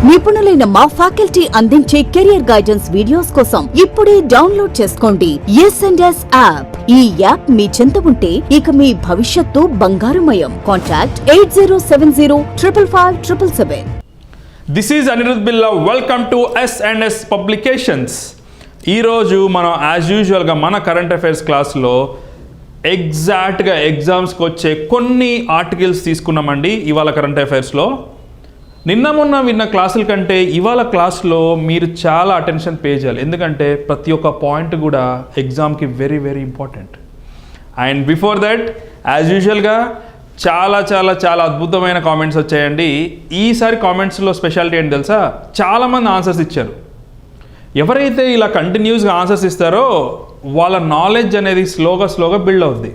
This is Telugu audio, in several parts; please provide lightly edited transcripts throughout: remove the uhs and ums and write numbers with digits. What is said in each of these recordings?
నిపుణులైన మా ఫ్యాకల్టీ అందించే కెరియర్ గైడెన్స్ వీడియోస్ కోసం ఇప్పుడే డౌన్లోడ్ చేసుకోండి S&S యాప్. ఈ యాప్ మీ చెంత ఉంటే ఇక మీ భవిష్యత్తు బంగారుమయం. Contact 8070555577. This is Anirudh Billa. Welcome to S&S publications. ఈరోజు మనం యాజ్ యూజువల్గా మన కరెంట్ అఫైర్స్ క్లాస్లో ఎగ్జాక్ట్గా ఎగ్జామ్స్కి వచ్చే కొన్ని ఆర్టికల్స్ తీసుకున్నామండి ఇవాళ కరెంట్ అఫైర్స్లో. నిన్న మొన్న విన్న క్లాసుల కంటే ఇవాళ క్లాస్లో మీరు చాలా అటెన్షన్ పే చేయాలి, ఎందుకంటే ప్రతి ఒక్క పాయింట్ కూడా ఎగ్జామ్కి very very important. And before that as యూజువల్గా చాలా చాలా చాలా అద్భుతమైన కామెంట్స్ వచ్చాయండి. ఈసారి కామెంట్స్లో స్పెషాలిటీ ఏంటి తెలుసా? చాలామంది ఆన్సర్స్ ఇచ్చారు. ఎవరైతే ఇలా కంటిన్యూస్గా ఆన్సర్స్ ఇస్తారో వాళ్ళ నాలెడ్జ్ అనేది స్లోగా బిల్డ్ అవుద్ది.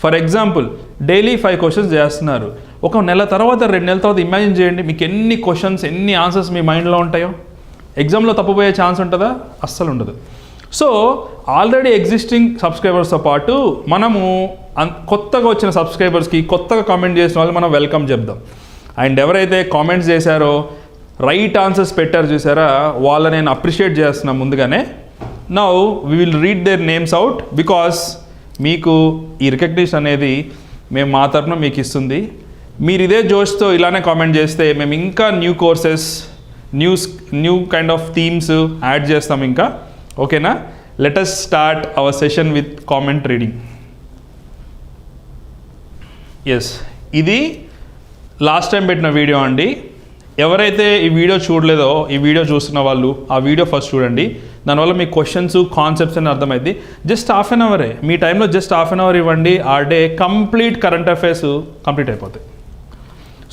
ఫర్ ఎగ్జాంపుల్ డైలీ 5 క్వశ్చన్స్ చేస్తున్నారు. ఒక నెల తర్వాత 2 నెలల తర్వాత ఇమాజిన్ చేయండి మీకు ఎన్ని క్వశ్చన్స్ ఎన్ని ఆన్సర్స్ మీ మైండ్లో ఉంటాయో. ఎగ్జామ్లో తప్పుపోయే ఛాన్స్ ఉంటుందా? అస్సలు ఉండదు. సో ఆల్రెడీ ఎగ్జిస్టింగ్ సబ్స్క్రైబర్స్తో పాటు మనము కొత్తగా వచ్చిన సబ్స్క్రైబర్స్కి కొత్తగా కామెంట్ చేసిన వాళ్ళు మనం వెల్కమ్ చెప్దాం. అండ్ ఎవరైతే కామెంట్స్ చేశారో రైట్ ఆన్సర్స్ పెట్టారు చూసారా, వాళ్ళని నేను అప్రిషియేట్ చేస్తున్నాను ముందుగానే. Now we will read their names out because మీకు ఈ రికగ్నిషన్ అనేది మేము మా తరఫున మీకు ఇస్తుంది. మీరు ఇదే జోష్తో ఇలానే కామెంట్ చేస్తే మేము ఇంకా new courses new kind of themes add చేస్తాం ఇంకా. ఓకేనా? Let us start our session with comment reading. Yes, ఇది లాస్ట్ టైం పెట్టిన వీడియో అండి. ఎవరైతే ఈ వీడియో చూడలేదో ఈ వీడియో చూస్తున్న వాళ్ళు ఆ వీడియో ఫస్ట్ చూడండి. దానివల్ల మీ క్వశ్చన్స్ కాన్సెప్ట్స్ అని అర్థమైంది. జస్ట్ హాఫ్ అన్ అవరే మీ టైంలో జస్ట్ హాఫ్ అన్ అవర్ ఇవ్వండి. ఆ day complete current affairs complete అయిపోతాయి.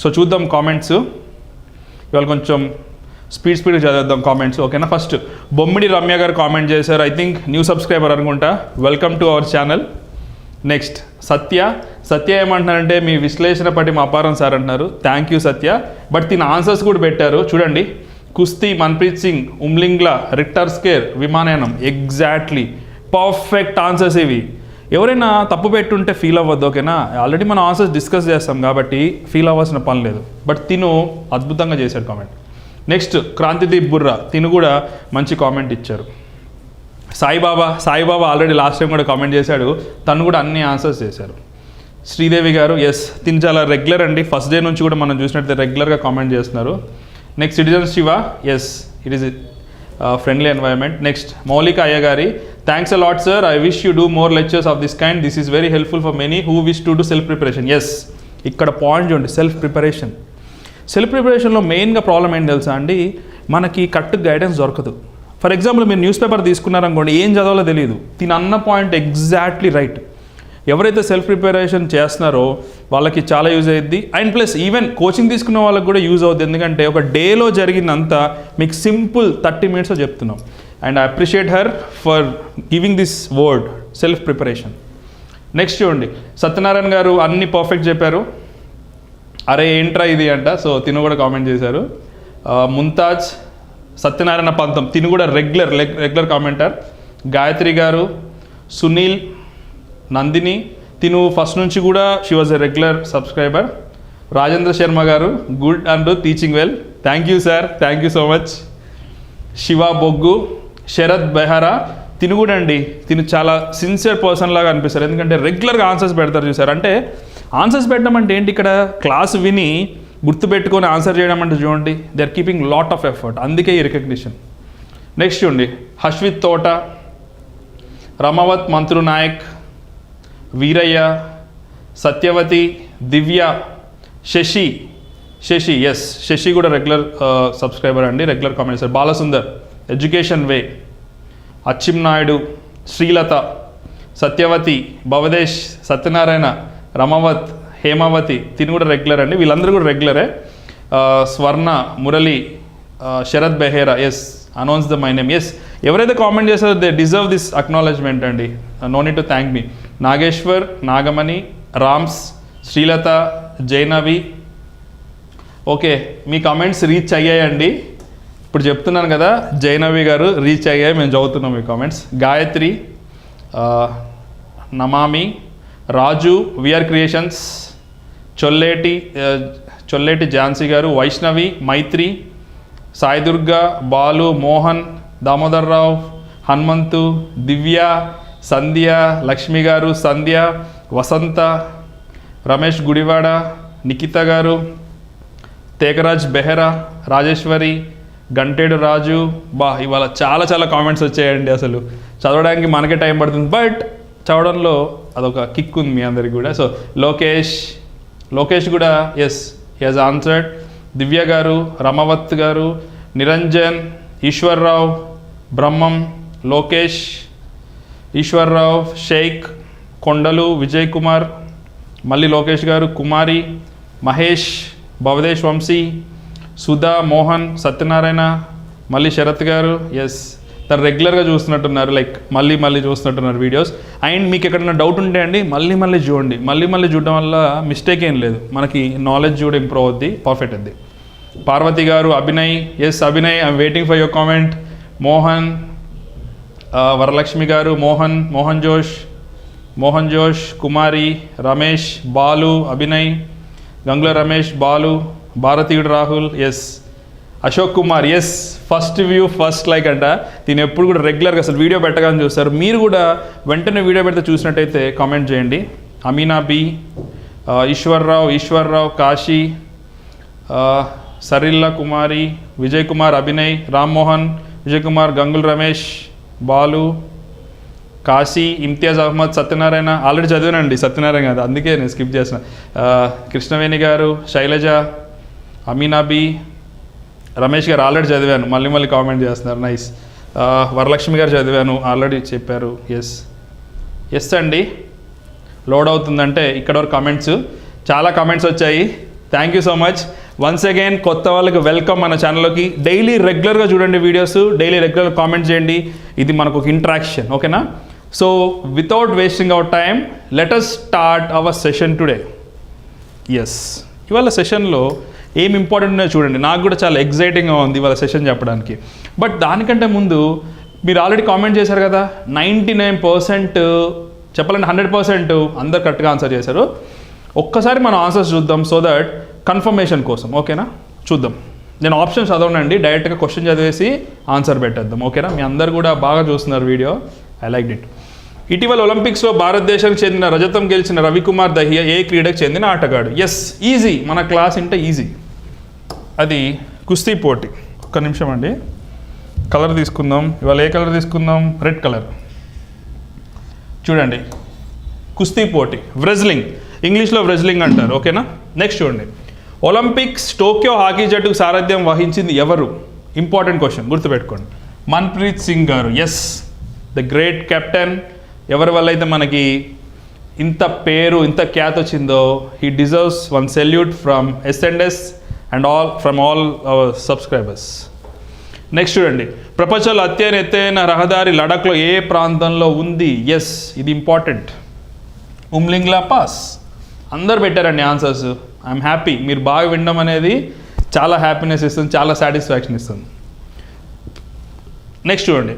సో చూద్దాం కామెంట్స్. ఇవాళ కొంచెం స్పీడ్గా చదివేద్దాం కామెంట్స్. ఓకేనా? ఫస్ట్ బొమ్మిడి రమ్య గారు కామెంట్ చేశారు. ఐ థింక్ న్యూ సబ్స్క్రైబర్ అనుకుంటా. Welcome to our channel. Next Satya ఏమంటున్నారంటే మీ విశ్లేషణ పట్టి మా అపారం సార్ అంటున్నారు. Thank you Satya. బట్ దీని ఆన్సర్స్ కూడా పెట్టారు చూడండి. కుస్తీ మన్ప్రీత్ సింగ్, ఉమ్లింగ్లా, రిక్టర్ స్కేర్, విమానయానం. ఎగ్జాక్ట్లీ పర్ఫెక్ట్ ఆన్సర్స్ ఇవి. ఎవరైనా తప్పు పెట్టుంటే ఫీల్ అవ్వద్దు. ఓకేనా? ఆల్రెడీ మనం ఆన్సర్స్ డిస్కస్ చేస్తాం కాబట్టి ఫీల్ అవ్వాల్సిన పని లేదు. బట్ తిను అద్భుతంగా చేశాడు కామెంట్. నెక్స్ట్ క్రాంతిదీప్ బుర్రా, తిను కూడా మంచి కామెంట్ ఇచ్చారు. సాయిబాబా ఆల్రెడీ లాస్ట్ టైం కూడా కామెంట్ చేశాడు. తను కూడా అన్ని ఆన్సర్స్ చేశారు. శ్రీదేవి గారు, ఎస్ తిను చాలా రెగ్యులర్ అండి. ఫస్ట్ డే నుంచి కూడా మనం చూసినట్లయితే రెగ్యులర్గా కామెంట్ చేస్తున్నారు. Next citizen Shiva, yes it is friendly environment. Next Moulika అయ్య గారి, thanks a lot sir. I wish you do more lectures of this kind. This is very helpful for many who wish to do self preparation. Yes, ఇక్కడ పాయింట్ చూడండి, సెల్ఫ్ ప్రిపరేషన్లో మెయిన్గా ప్రాబ్లం ఏంటి తెలుసా అండి? మనకి కరెక్ట్ గైడెన్స్ దొరకదు. ఫర్ ఎగ్జాంపుల్ మీరు న్యూస్ పేపర్ తీసుకున్నారనుకోండి, ఏం చదవాలో తెలియదు. తిన అన్న పాయింట్ ఎగ్జాక్ట్లీ రైట్. ఎవరైతే సెల్ఫ్ ప్రిపరేషన్ చేస్తున్నారో వాళ్ళకి చాలా యూజ్ అయ్యిద్ది. అండ్ ప్లస్ ఈవెన్ కోచింగ్ తీసుకున్న వాళ్ళకి కూడా యూజ్ అవుద్ది. ఎందుకంటే ఒక డేలో జరిగిందంతా మీకు సింపుల్ 30 minutesలో చెప్తున్నాం. And I appreciate her for giving this word self preparation. Next చూడండి, సత్యనారాయణ గారు అన్ని పర్ఫెక్ట్ చెప్పారు. అరే ఏంట్రా ఇది అంట. సో తిను కూడా కామెంట్ చేశారు. ముంతాజ్, సత్యనారాయణ పంతం, తిను కూడా రెగ్యులర్ కామెంటర్. గాయత్రి గారు, సునీల్, నందిని, తిను ఫస్ట్ నుంచి కూడా she was a regular subscriber. Rajendra Sharma గారు, good and teaching well. Thank you sir, thank you so much. Shiva Boggu, Sarath Behera, తిను కూడా అండి. తిను చాలా సిన్సియర్ పర్సన్ లాగా అనిపిస్తారు. ఎందుకంటే రెగ్యులర్గా ఆన్సర్స్ పెడతారు చూసారు. అంటే ఆన్సర్స్ పెట్టడం అంటే ఏంటి? ఇక్కడ క్లాస్ విని గుర్తుపెట్టుకొని ఆన్సర్ చేయడం అంటే చూడండి, they are keeping lot of effort. అందుకే ఈ రికగ్నిషన్. నెక్స్ట్ చూడండి, హర్షిత్ తోట, రమావత్ మంత్రు నాయక్, వీరయ్య, సత్యవతి, దివ్య, శశి, ఎస్ శశి కూడా రెగ్యులర్ సబ్స్క్రైబర్ అండి, regular comment sir. Balasundar, education way, Achchim Naidu, Srilatha, Satyavathi, Bhavadesh, Satyanarayana, Ramavath, Hemavathi, తిని కూడా రెగ్యులర్ అండి. వీళ్ళందరూ కూడా రెగ్యులరే. Swarna, Murali, Sarath Behera, yes announce the my name. Yes, ఎవరైతే కామెంట్ చేస్తారో దే డిజర్వ్ దిస్ అక్నాలెడ్జ్మెంట్ అండి. No need to thank me. Nageshwar, Nagamani, Rams, Srilatha, Jainavi. Okay, మీ కామెంట్స్ రీచ్ అయ్యాయండి. ఇప్పుడు చెప్తున్నాను కదా, జైనవి గారు రీచ్ అయ్యాయి, మేము చదువుతున్నాం మీ కామెంట్స్. గాయత్రి, నమామి, రాజు, విఆర్ క్రియేషన్స్, చొల్లేటి ఝాన్సీ గారు, వైష్ణవి, మైత్రి, సాయి దుర్గా, బాలు, మోహన్, దామోదర్రావు, హనుమంతు, దివ్య, సంధ్య, లక్ష్మి గారు, సంధ్య, వసంత, రమేష్ గుడివాడ, నిఖిత గారు, తేకరాజ్ బెహరా, రాజేశ్వరి, గంటేడు రాజు. ఇవాళ చాలా చాలా కామెంట్స్ వచ్చాయండి. అసలు చదవడానికి మనకే టైం పడుతుంది, బట్ చదవడంలో అదొక కిక్ ఉంది మీ అందరికి కూడా. సో లోకేష్ కూడా ఎస్ హీ హాజ్ ఆన్సర్డ్. దివ్య గారు, రమవత్ గారు, నిరంజన్, ఈశ్వర్రావు, బ్రహ్మం, లోకేష్, ఈశ్వర్రావు, షేక్, కొండలు, విజయ్ కుమార్, మళ్ళీ లోకేష్ గారు, కుమారి, మహేష్, భవదేశ్ వంశీ, సుధా, మోహన్, సత్యనారాయణ, మళ్ళీ శరత్ గారు. ఎస్ తను రెగ్యులర్గా చూస్తున్నట్టున్నారు, లైక్ మళ్ళీ చూస్తున్నట్టున్నారు వీడియోస్. అండ్ మీకు ఎక్కడైనా డౌట్ ఉంటే అండి మళ్ళీ చూడండి. మళ్ళీ చూడడం వల్ల మిస్టేక్ ఏం లేదు, మనకి నాలెడ్జ్ కూడా ఇంప్రూవ్ అవుద్ది, పర్ఫెక్ట్ అవుద్ది. పార్వతి గారు, Abhinay, yes Abhinay I'm waiting for your comment. Mohan, Varalakshmi గారు, మోహన్ జోష్, కుమారి, రమేష్, బాలు, అభినయ్, గంగుల రమేష్, బాలు, భారతీయుడు Rahul, yes Ashok Kumar, yes first view first like అంట. దీని ఎప్పుడు కూడా రెగ్యులర్గా అసలు వీడియో పెట్టగానే చూస్తారు. మీరు కూడా వెంటనే వీడియో పెడితే చూసినట్టయితే కామెంట్ చేయండి. అమీనా బి, ఈశ్వర్రావు, కాశీ, సరిల్లా కుమారి, విజయ్ కుమార్, అభినయ్, రామ్మోహన్, విజయ్ కుమార్, గంగుల్ రమేష్, బాలు, కాశీ, ఇమ్తియాజ్ అహ్మద్, సత్యనారాయణ. ఆల్రెడీ చదివానండి సత్యనారాయణ కదా, అందుకే నేను స్కిప్ చేసిన. కృష్ణవేణి గారు, శైలజ, అమీనాబి, రమేష్ గారు ఆల్రెడీ చదివాను, మళ్ళీ కామెంట్ చేస్తున్నారు, నైస్. వరలక్ష్మి గారు చదివాను, ఆల్రెడీ చెప్పారు. ఎస్ అండి, లోడ్ అవుతుందంటే ఇక్కడ వరకు కామెంట్స్, చాలా కామెంట్స్ వచ్చాయి. Thank you so much once again. కొత్త వాళ్ళకి వెల్కమ్ మన ఛానల్లోకి. డైలీ రెగ్యులర్గా చూడండి వీడియోస్, డైలీ రెగ్యులర్గా కామెంట్ చేయండి. ఇది మనకు ఒక ఇంట్రాక్షన్, ఓకేనా? So without wasting our time let us start our session today. Yes, ఇవాళ సెషన్లో ఏం ఇంపార్టెంట్ ఉన్నాయో చూడండి. నాకు కూడా చాలా ఎగ్జైటింగ్గా ఉంది ఇవాళ సెషన్ చెప్పడానికి. బట్ దానికంటే ముందు మీరు ఆల్రెడీ కామెంట్ చేశారు కదా, 99% చెప్పాలంటే 100% అందరు కరెక్ట్గా ఆన్సర్ చేశారు. ఒక్కసారి మనం ఆన్సర్స్ చూద్దాం, సో దట్ కన్ఫర్మేషన్ కోసం, ఓకేనా? చూద్దాం. నేను ఆప్షన్స్ చదవనండి, డైరెక్ట్గా క్వశ్చన్ చదివేసి ఆన్సర్ పెట్టేద్దాం, ఓకేనా? మీ అందరు కూడా బాగా చూస్తున్నారు వీడియో, ఐ లైక్ ఇట్. ఇటీవల ఒలింపిక్స్లో భారతదేశానికి చెందిన రజతం గెలిచిన రవికుమార్ దహియా ఏ క్రీడకు చెందిన ఆటగాడు? ఎస్, ఈజీ, మన క్లాస్ అంటే ఈజీ. అది కుస్తీ పోటీ. ఒక్క నిమిషం అండి, కలర్ తీసుకుందాం. ఇవాళ ఏ కలర్ తీసుకుందాం? Red colour. చూడండి, కుస్తీ పోటీ, వ్రెజ్లింగ్, ఇంగ్లీష్లో వ్రెజ్లింగ్ అంటారు, ఓకేనా? నెక్స్ట్ చూడండి, ఒలింపిక్స్ టోక్యో హాకీ జట్టుకు సారథ్యం వహించింది ఎవరు? ఇంపార్టెంట్ క్వశ్చన్, గుర్తుపెట్టుకోండి. మన్ప్రీత్ సింగ్ గారు, ఎస్, ద గ్రేట్ కెప్టెన్. ఎవరి వల్ల అయితే మనకి ఇంత పేరు, ఇంత ఖ్యాతి వచ్చిందో, he deserves one salute from S&S and from all our subscribers. Next చూడండి, ప్రపంచంలో అత్యంత ఎత్తైన రహదారి లడఖ్లో ఏ ప్రాంతంలో ఉంది? ఎస్, ఇది ఇంపార్టెంట్, ఉమ్లింగ్లా పాస్. అందరు పెట్టారండి ఆన్సర్స్. ఐఎమ్ హ్యాపీ, మీరు బాగా వినడం అనేది చాలా హ్యాపీనెస్ ఇస్తుంది, చాలా సాటిస్ఫాక్షన్ ఇస్తుంది. నెక్స్ట్ చూడండి,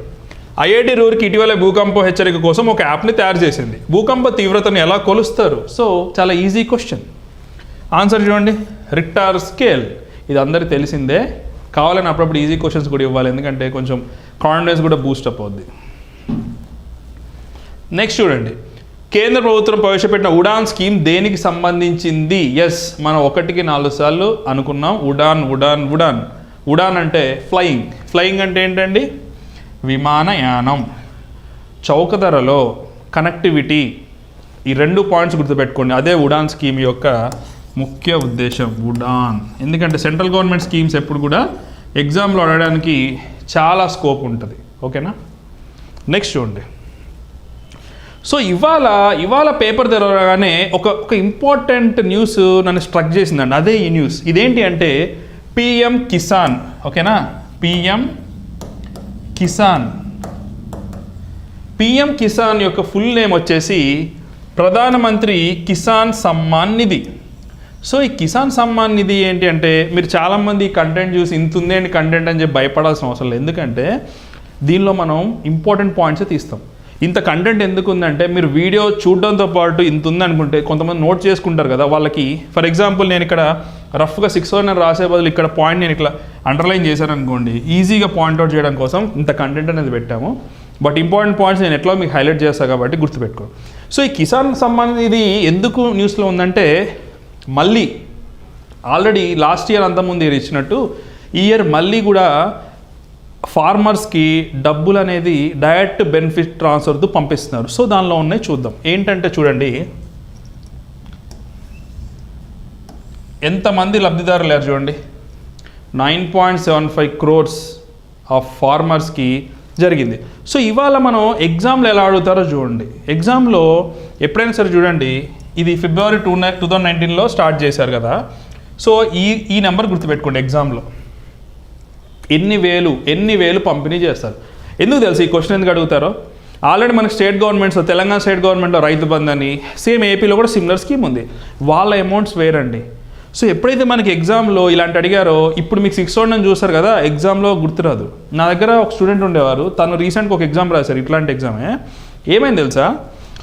IIT రూర్కి ఇటీవల భూకంప హెచ్చరిక కోసం ఒక యాప్ని తయారు చేసింది. భూకంప తీవ్రతను ఎలా కొలుస్తారు? సో చాలా ఈజీ క్వశ్చన్. ఆన్సర్ చూడండి, రిక్టార్ స్కేల్. ఇది అందరికీ తెలిసిందే, కావాలని అప్పుడప్పుడు ఈజీ క్వశ్చన్స్ కూడా ఇవ్వాలి, ఎందుకంటే కొంచెం కాన్ఫిడెన్స్ కూడా బూస్ట్ అప్ అవుద్ది. నెక్స్ట్ చూడండి, కేంద్ర ప్రభుత్వం ప్రవేశపెట్టిన ఉడాన్ స్కీమ్ దేనికి సంబంధించింది? ఎస్, మనం 1కి 4 సార్లు అనుకున్నాం. ఉడాన్ అంటే ఫ్లయింగ్. ఫ్లయింగ్ అంటే ఏంటండి? విమానయానం. చౌక ధరలో కనెక్టివిటీ, ఈ 2 పాయింట్స్ గుర్తుపెట్టుకోండి. అదే ఉడాన్ స్కీమ్ యొక్క ముఖ్య ఉద్దేశం, ఉడాన్. ఎందుకంటే సెంట్రల్ గవర్నమెంట్ స్కీమ్స్ ఎప్పుడు కూడా ఎగ్జామ్లో అడగడానికి చాలా స్కోప్ ఉంటుంది, ఓకేనా? నెక్స్ట్ చూడండి, సో ఇవాళ పేపర్ తెరవగానే ఒక ఇంపార్టెంట్ న్యూస్ నన్ను స్ట్రక్ చేసిందండి. అదే ఈ న్యూస్. ఇదేంటి అంటే PM కిసాన్, ఓకేనా? PM కిసాన్ యొక్క ఫుల్ నేమ్ వచ్చేసి ప్రధానమంత్రి కిసాన్ సమ్మాన్ నిధి. సో ఈ కిసాన్ సమ్మాన్ నిధి ఏంటి అంటే, మీరు చాలామంది కంటెంట్ చూసి ఇంత ఉందేంటి కంటెంట్ అని చెప్పి భయపడాల్సిన అవసరం లేదు. ఎందుకంటే దీనిలో మనం ఇంపార్టెంట్ పాయింట్స్ తీస్తాం. ఇంత కంటెంట్ ఎందుకు ఉందంటే, మీరు వీడియో చూడడంతో పాటు ఇంత ఉందనుకుంటే కొంతమంది నోట్ చేసుకుంటారు కదా, వాళ్ళకి ఫర్ ఎగ్జాంపుల్ నేను ఇక్కడ రఫ్గా 6,000 రాసే బదులు ఇక్కడ పాయింట్ నేను ఇట్లా అండర్లైన్ చేశాను అనుకోండి, ఈజీగా పాయింట్అవుట్ చేయడం కోసం ఇంత కంటెంట్ అనేది పెట్టాము. బట్ ఇంపార్టెంట్ పాయింట్స్ నేను ఎట్లా మీకు హైలైట్ చేస్తాను కాబట్టి గుర్తుపెట్టుకో. సో ఈ కిసాన్ సమ్మాన్ ఇది ఎందుకు న్యూస్లో ఉందంటే, మళ్ళీ ఆల్రెడీ లాస్ట్ ఇయర్ అంతకుముందు ఇయర్ ఇచ్చినట్టు ఈ ఇయర్ మళ్ళీ కూడా ఫార్మర్స్కి డబ్బులు అనేది డైరెక్ట్ బెనిఫిట్ ట్రాన్స్ఫర్తో పంపిస్తున్నారు. సో దానిలో ఉన్నాయి చూద్దాం. ఏంటంటే చూడండి, ఎంతమంది లబ్ధిదారులు లేరు చూడండి. 9.75 crores ఆఫ్ ఫార్మర్స్కి జరిగింది. సో ఇవాళ మనం ఎగ్జామ్లో ఎలా అడుగుతారో చూడండి. ఎగ్జామ్లో ఎప్పుడైనా సరే చూడండి, ఇది February 2019లో స్టార్ట్ చేశారు కదా. సో ఈ నెంబర్ గుర్తుపెట్టుకోండి. ఎగ్జామ్లో ఎన్ని వేలు పంపిణీ చేస్తారు. ఎందుకు తెలుసు ఈ క్వశ్చన్ ఎందుకు అడుగుతారో? ఆల్రెడీ మనకి స్టేట్ గవర్నమెంట్స్, తెలంగాణ స్టేట్ గవర్నమెంట్లో రైతు బంధు అని, సేమ్ ఏపీలో కూడా సిమిలర్ స్కీమ్ ఉంది. వాళ్ళ అమౌంట్స్ వేరండి. సో ఎప్పుడైతే మనకి ఎగ్జామ్లో ఇలాంటి అడిగారో, ఇప్పుడు మీకు 6,000 చూస్తారు కదా, ఎగ్జామ్లో గుర్తురాదు. నా దగ్గర ఒక స్టూడెంట్ ఉండేవారు, తను రీసెంట్గా ఒక ఎగ్జామ్ రాశారు, ఇట్లాంటి ఎగ్జామే. ఏమైంది తెలుసా,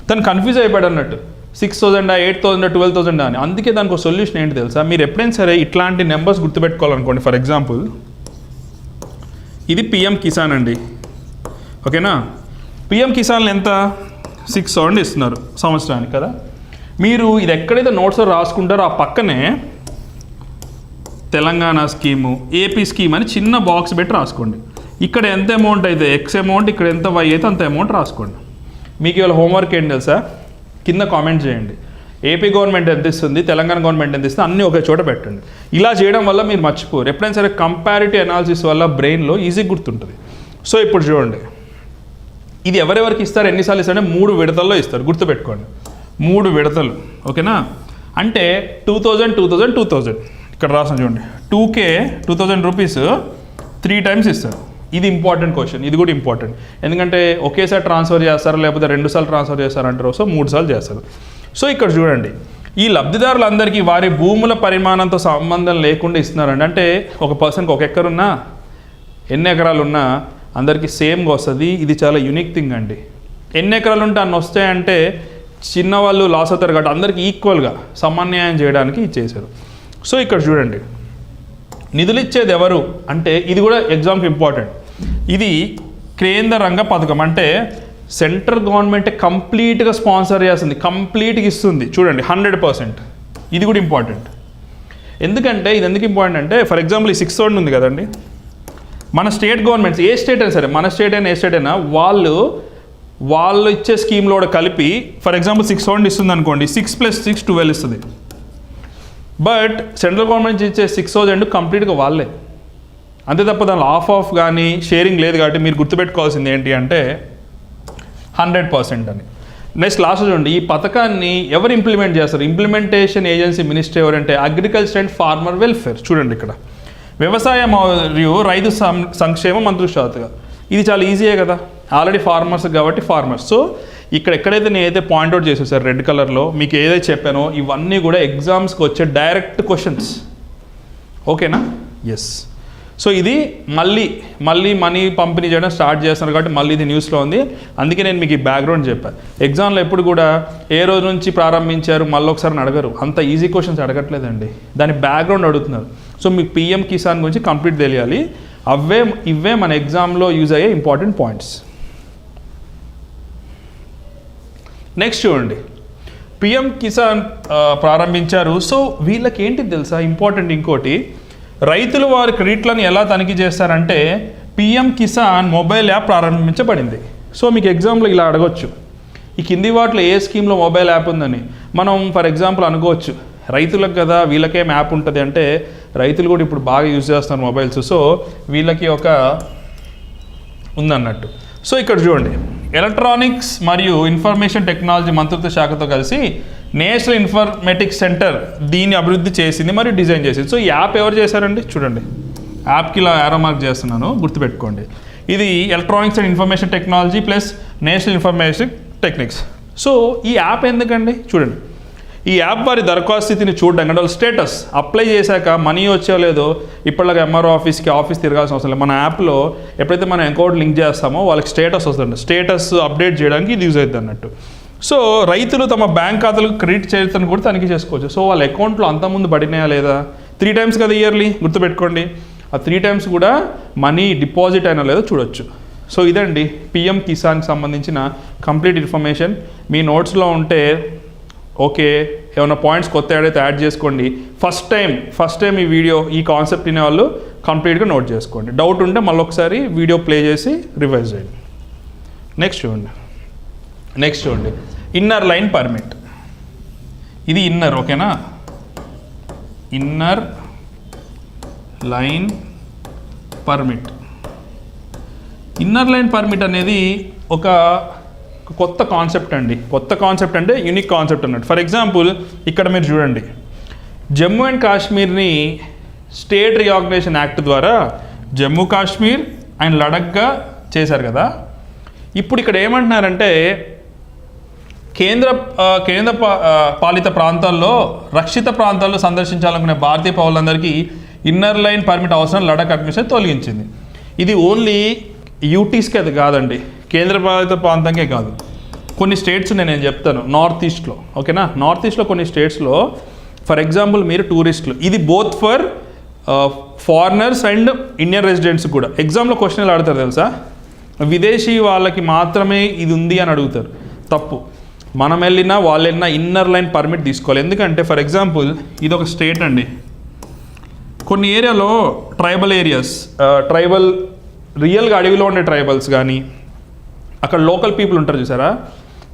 తను కన్ఫ్యూజ్ అయిపోయాడు అన్నట్టు, 6,000, 8,000, 12,000 అని. అందుకే దానికి ఒక సొల్యూషన్ ఏంటి తెలుసా, మీరు ఎప్పుడైనా సరే ఇట్లాంటి నెంబర్స్ గుర్తుపెట్టుకోవాలనుకోండి. ఫర్ ఎగ్జాంపుల్ ఇది పిఎం కిసాన్ అండి, ఓకేనా. పిఎం కిసాన్లు ఎంత 6,000 ఇస్తున్నారు సంవత్సరానికి కదా. మీరు ఇది ఎక్కడైతే నోట్స్లో రాసుకుంటారో ఆ పక్కనే తెలంగాణ స్కీము, ఏపీ స్కీమ్ అని చిన్న బాక్స్ పెట్టి రాసుకోండి. ఇక్కడ ఎంత అమౌంట్ అయితే ఎక్స్ అమౌంట్, ఇక్కడ ఎంత వై అయితే అంత అమౌంట్ రాసుకోండి. మీకు ఇవాళ హోంవర్క్ ఏంటి తెలుసా, కింద కామెంట్ చేయండి. ఏపీ గవర్నమెంట్ ఎంత ఇస్తుంది, తెలంగాణ గవర్నమెంట్ ఎంత ఇస్తుంది, అన్నీ ఒకే చోట పెట్టండి. ఇలా చేయడం వల్ల మీరు మర్చిపోరు. ఎప్పుడైనా సరే కంపారిటివ్ అనాలిసిస్ వల్ల బ్రెయిన్లో ఈజీ గుర్తుంటుంది. సో ఇప్పుడు చూడండి, ఇది ఎవరెవరికి ఇస్తారు, ఎన్నిసార్లు ఇస్తారంటే 3 విడతల్లో ఇస్తారు. గుర్తుపెట్టుకోండి, 3 విడతలు, ఓకేనా. అంటే 2,000, 2,000, 2,000 ఇక్కడ రాసాను చూడండి. 2K 2,000 రూపీస్ 3 times ఇస్తారు. ఇది ఇంపార్టెంట్ క్వశ్చన్, ఇది కూడా ఇంపార్టెంట్. ఎందుకంటే ఒకేసారి ట్రాన్స్ఫర్ చేస్తారు, లేకపోతే 2 సార్లు ట్రాన్స్ఫర్ చేస్తారంటారు. సో 3 సార్లు చేస్తారు. సో ఇక్కడ చూడండి, ఈ లబ్ధిదారులందరికీ వారి భూముల పరిమాణంతో సంబంధం లేకుండా ఇస్తున్నారండి. అంటే ఒక పర్సన్కి 1 ఎకర్ ఉన్నా, ఎన్ని ఎకరాలు ఉన్నా అందరికీ సేమ్గా వస్తుంది. ఇది చాలా యూనిక్ థింగ్ అండి. ఎన్ని ఎకరాలు ఉంటే అన్ని వస్తాయంటే చిన్నవాళ్ళు లాస్ అవుతారు కాబట్టి అందరికీ ఈక్వల్గా సమన్వయం చేయడానికి ఇచ్చేసారు. సో ఇక్కడ చూడండి, నిధులు ఇచ్చేది ఎవరు అంటే, ఇది కూడా ఎగ్జామ్కి ఇంపార్టెంట్. ఇది కేంద్ర రంగ పథకం, అంటే సెంట్రల్ గవర్నమెంట్ కంప్లీట్గా స్పాన్సర్ చేస్తుంది, కంప్లీట్గా ఇస్తుంది. చూడండి 100%. ఇది కూడా ఇంపార్టెంట్. ఎందుకంటే ఇది ఎందుకు ఇంపార్టెంట్ అంటే, ఫర్ ఎగ్జాంపుల్ ఈ 6,000 ఉంది కదండి, మన స్టేట్ గవర్నమెంట్స్, ఏ స్టేట్ అయినా సరే, మన స్టేట్ అయినా ఏ స్టేట్ అయినా, వాళ్ళు ఇచ్చే స్కీమ్లో కూడా కలిపి ఫర్ ఎగ్జాంపుల్ 6,000 ఇస్తుంది అనుకోండి, 6 + 6 12 ఇస్తుంది. బట్ సెంట్రల్ గవర్నమెంట్ ఇచ్చే 6,000 కంప్లీట్గా వాళ్ళే, అంతే తప్ప దానిలో ఆఫ్ కానీ షేరింగ్ లేదు. కాబట్టి మీరు గుర్తుపెట్టుకోవాల్సింది ఏంటి అంటే 100% అని. నెక్స్ట్ లాస్ట్ చూడండి, ఈ పథకాన్ని ఎవరు ఇంప్లిమెంట్ చేస్తారు, ఇంప్లిమెంటేషన్ ఏజెన్సీ మినిస్ట్రీ ఎవరంటే అగ్రికల్చర్ అండ్ ఫార్మర్ వెల్ఫేర్. చూడండి ఇక్కడ వ్యవసాయ మరియు రైతు సంక్షేమ మంత్రిత్వ శాఖ. ఇది చాలా ఈజీయే కదా, ఆల్రెడీ ఫార్మర్స్ కాబట్టి ఫార్మర్స్. సో ఇక్కడ ఎక్కడైతే నేనైతే పాయింట్అవుట్ చేసేసారు రెడ్ కలర్లో, మీకు ఏదైతే చెప్పానో ఇవన్నీ కూడా ఎగ్జామ్స్కి వచ్చే డైరెక్ట్ క్వశ్చన్స్, ఓకేనా. ఎస్. సో ఇది మళ్ళీ మనీ పంపిణీ చేయడం స్టార్ట్ చేస్తున్నారు కాబట్టి మళ్ళీ ఇది న్యూస్లో ఉంది. అందుకే నేను మీకు ఈ బ్యాక్గ్రౌండ్ చెప్పాను. ఎగ్జామ్లో ఎప్పుడు కూడా ఏ రోజు నుంచి ప్రారంభించారు మళ్ళీ ఒకసారి అడగరు, అంత ఈజీ క్వశ్చన్స్ అడగట్లేదండి, దాని బ్యాక్గ్రౌండ్ అడుగుతున్నారు. సో మీకు పిఎం కిసాన్ గురించి కంప్లీట్ తెలియాలి. ఇవే మన ఎగ్జామ్లో యూజ్ అయ్యే ఇంపార్టెంట్ పాయింట్స్. నెక్స్ట్ చూడండి, పిఎం కిసాన్ ప్రారంభించారు. సో వీళ్ళకి ఏంటి తెలుసా ఇంపార్టెంట్ ఇంకోటి, రైతులు వారి క్రెడిట్లను ఎలా తనిఖీ చేస్తారంటే పిఎం కిసాన్ మొబైల్ యాప్ ప్రారంభించబడింది. సో మీకు ఎగ్జామ్లో ఇలా అడగొచ్చు, ఈ కింది వాటిలో ఏ స్కీమ్లో మొబైల్ యాప్ ఉందని. మనం ఫర్ ఎగ్జాంపుల్ అనుకోవచ్చు, రైతులకు కదా వీళ్ళకేం యాప్ ఉంటుంది అంటే, రైతులు కూడా ఇప్పుడు బాగా యూజ్ చేస్తున్నారు మొబైల్స్. సో వీళ్ళకి ఒక ఉందన్నట్టు. సో ఇక్కడ చూడండి, ఎలక్ట్రానిక్స్ మరియు ఇన్ఫర్మేషన్ టెక్నాలజీ మంత్రిత్వ శాఖతో కలిసి నేషనల్ ఇన్ఫర్మేటిక్స్ సెంటర్ దీన్ని అభివృద్ధి చేసింది మరియు డిజైన్ చేసింది. సో ఈ యాప్ ఎవరు చేశారండి, చూడండి యాప్కి ఇలా యారో మార్క్ చేస్తున్నాను, గుర్తుపెట్టుకోండి. ఇది electronics and information technology plus national information techniques. So ఈ యాప్ ఎందుకండి, చూడండి ఈ యాప్ వారి దరఖాస్తు స్థితిని చూడడం, అంటే వాళ్ళ స్టేటస్ అప్లై చేశాక మనీ వచ్చో లేదో ఇప్పటిలాగా ఎంఆర్ఓ ఆఫీస్ తిరగాల్సిన అవసరం లేదు. మన యాప్లో ఎప్పుడైతే మనం అకౌంట్ లింక్ చేస్తామో వాళ్ళకి స్టేటస్ వస్తుంది, స్టేటస్ అప్డేట్ చేయడానికి ఇది యూజ్ అవుతుంది అన్నట్టు. సో రైతులు తమ బ్యాంక్ ఖాతాలకు క్రెడిట్ చరిత్రను కూడా తనిఖీ చేసుకోవచ్చు. సో వాళ్ళ అకౌంట్లో అంతకుముందు పడినాయా లేదా 3 times కదా ఇయర్లీ, గుర్తుపెట్టుకోండి. ఆ 3 times కూడా మనీ డిపాజిట్ అయినా లేదో చూడొచ్చు. సో ఇదండి పిఎం కిసాన్కి సంబంధించిన కంప్లీట్ ఇన్ఫర్మేషన్. మీ నోట్స్లో ఉంటే ఓకే, ఏమైనా పాయింట్స్ కొత్త ఏదైతే యాడ్ చేసుకోండి. ఫస్ట్ టైం ఈ వీడియో ఈ కాన్సెప్ట్ వినే వాళ్ళు కంప్లీట్గా నోట్ చేసుకోండి. డౌట్ ఉంటే మళ్ళీ ఒకసారి వీడియో ప్లే చేసి రివైజ్ చేయండి. నెక్స్ట్ చూడండి ఇన్నర్ లైన్ పర్మిట్. ఇది ఇన్నర్, ఓకేనా, inner line permit. Inner line permit అనేది ఒక కొత్త కాన్సెప్ట్ అండి. కొత్త కాన్సెప్ట్ అంటే యూనిక్ కాన్సెప్ట్ అన్నట్టు. ఫర్ ఎగ్జాంపుల్ ఇక్కడ మీరు చూడండి, జమ్మూ అండ్ కాశ్మీర్ని స్టేట్ రీఆర్గనైజేషన్ యాక్ట్ ద్వారా జమ్మూ కాశ్మీర్ అండ్ లడఖ్గా చేశారు కదా. ఇప్పుడు ఇక్కడ ఏమంటున్నారంటే కేంద్ర పాలిత ప్రాంతాల్లో రక్షిత ప్రాంతాల్లో సందర్శించాలనుకునే భారతీయ పౌరులందరికీ ఇన్నర్ లైన్ పర్మిట్ అవసరం లడఖ్ అడ్మినిస్ట్రేషన్ తొలగించింది. ఇది ఓన్లీ యూటీస్కి అది కాదండి, కేంద్ర పాలిత ప్రాంతంకే కాదు. కొన్ని స్టేట్స్ నేను చెప్తాను నార్త్ ఈస్ట్లో, ఓకేనా. నార్త్ ఈస్ట్లో కొన్ని స్టేట్స్లో ఫర్ ఎగ్జాంపుల్ మీరు టూరిస్టులు, ఇది both for foreigners and Indian residents కూడా. ఎగ్జామ్లో క్వశ్చన్ ఎలా అడుగుతారు తెలుసా, విదేశీ వాళ్ళకి మాత్రమే ఇది ఉంది అని అడుగుతారు. తప్పు. మనం వెళ్ళినా వాళ్ళు వెళ్ళినా ఇన్నర్ లైన్ పర్మిట్ తీసుకోవాలి. ఎందుకంటే ఫర్ ఎగ్జాంపుల్ ఇది ఒక స్టేట్ అండి, కొన్ని ఏరియాలో ట్రైబల్ ఏరియాస్, ట్రైబల్ రియల్గా అడవిలో ఉండే ట్రైబల్స్ కానీ అక్కడ లోకల్ పీపుల్ ఉంటారు చూసారా,